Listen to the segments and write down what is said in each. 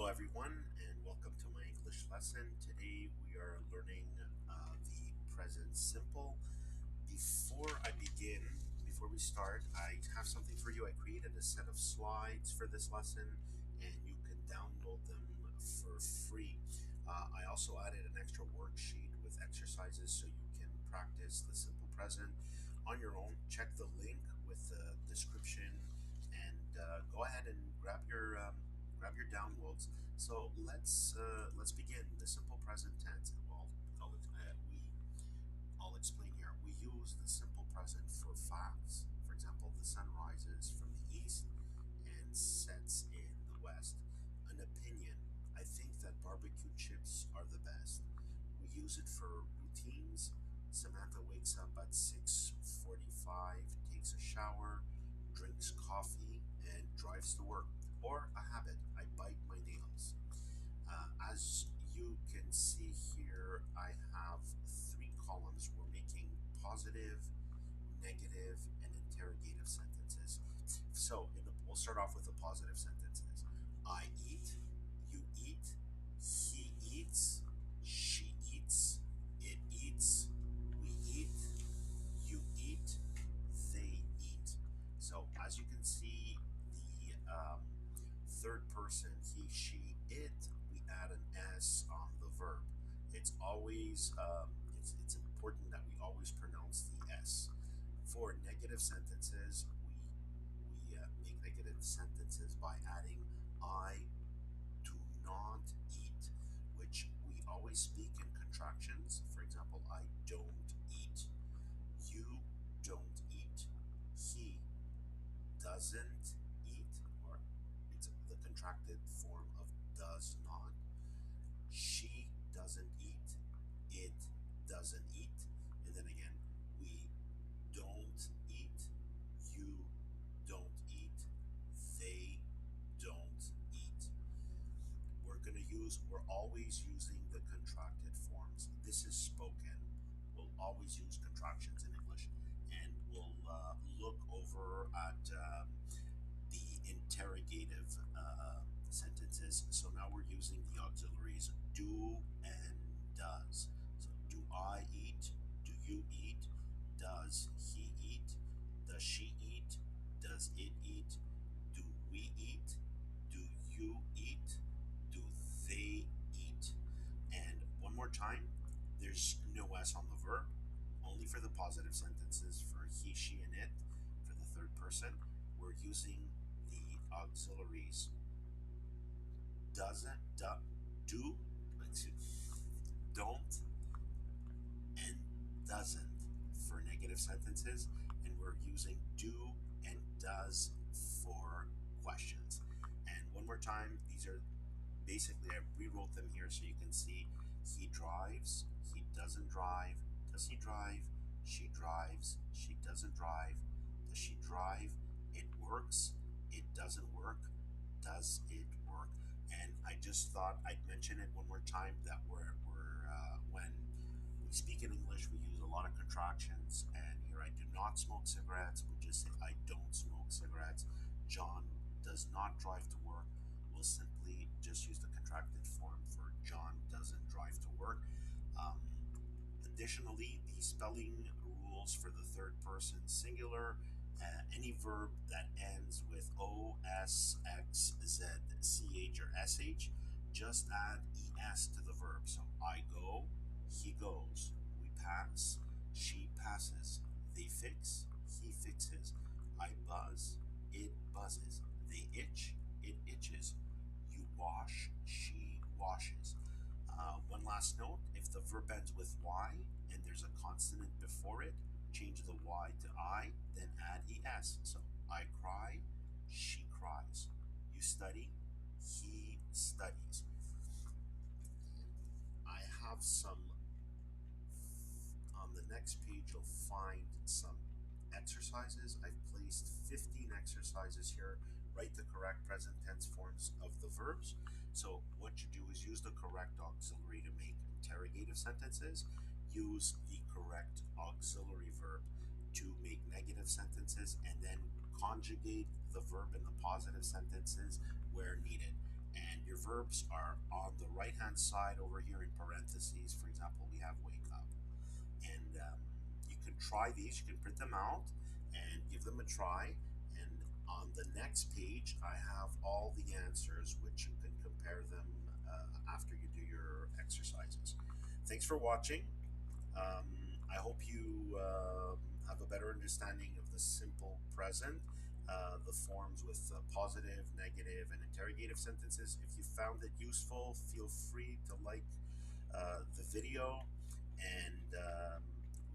everyone, and welcome to my English lesson. Today we are learning the present simple. Before we start, I have something for you. I created a set of slides for this lesson, and you can download them for free. I also added an extra worksheet with exercises so you can practice the simple present on your own. Check the link with the description, and go ahead and grab your downloads. So let's begin the simple present tense. Well, I'll explain here. We use the simple present for facts. For example, the sun rises from the east and sets in the west. An opinion. I think that barbecue chips are the best. We use it for routines. Samantha wakes up at 6:45, takes a shower, drinks coffee, and drives to work. Or a habit. I bite my nails. As you can see here, I have three columns. We're making positive, negative, and interrogative sentences. So we'll start off with the positive sentences. I eat, you eat, he eats, she eats, it eats, we eat, you eat, they eat. So as you can see, the third person, he, she, it, we add an s on the verb. It's important that we always pronounce the s. For negative sentences, we make negative sentences by adding I do not eat, which we always speak in contractions. For example, I don't eat, you don't eat, he doesn't eat, or it's the contracted form of does not. She doesn't eat, it doesn't eat, and then again, we don't eat, you don't eat, they don't eat. We're always using the contracted forms. This is spoken. We'll always use contractions in English, and we'll look over at the interrogative sentences. So now we're using the auxiliaries do and does. So do I eat? Do you eat? Does he eat? Does she eat? Does it eat? Do we eat? Do you eat? Do they eat? And one more time, there's no S on the verb, only for the positive sentences for he, she, and it. For the third person, we're using the auxiliaries doesn't, do, don't, and doesn't for negative sentences, and we're using do and does for questions. And one more time, these are basically, I rewrote them here so you can see. He drives, he doesn't drive, does he drive, she drives, she doesn't drive, does she drive, it works, it doesn't work, does it work. And I just thought I'd mention it one more time that when we speak in English, we use a lot of contractions. And here, I do not smoke cigarettes. We just say I don't smoke cigarettes. John does not drive to work. We'll simply just use the contracted form for John doesn't drive to work. Um, Additionally, the spelling rules for the third person singular, any verb that ends with O, S, X, Z, CH, or SH, just add ES to the verb. So I go, he goes. We pass, she passes. They fix, he fixes. I buzz, it buzzes. They itch, it itches. You wash, she washes. One last note, if the verb ends with Y and there's a consonant before it, change the Y to I, then add ES. So I cry, she cries. You study, he studies. I have some, on the next page, you'll find some exercises. I've placed 15 exercises here. Write the correct present tense forms of the verbs. So what you do is use the correct auxiliary to make interrogative sentences. Use the correct auxiliary verb to make negative sentences, and then conjugate the verb in the positive sentences where needed. And your your verbs are on the right hand side over here in parentheses. For example, we have wake up. And you can try these, you can print them out and give them a try. And on the next page, I have all the answers, which you can compare them after you do your exercises. Thanks for watching. I hope you have a better understanding of the simple present, the forms with positive, negative, and interrogative sentences. If you found it useful, feel free to like the video and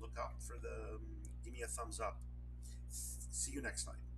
look out for the give me a thumbs up. See you next time.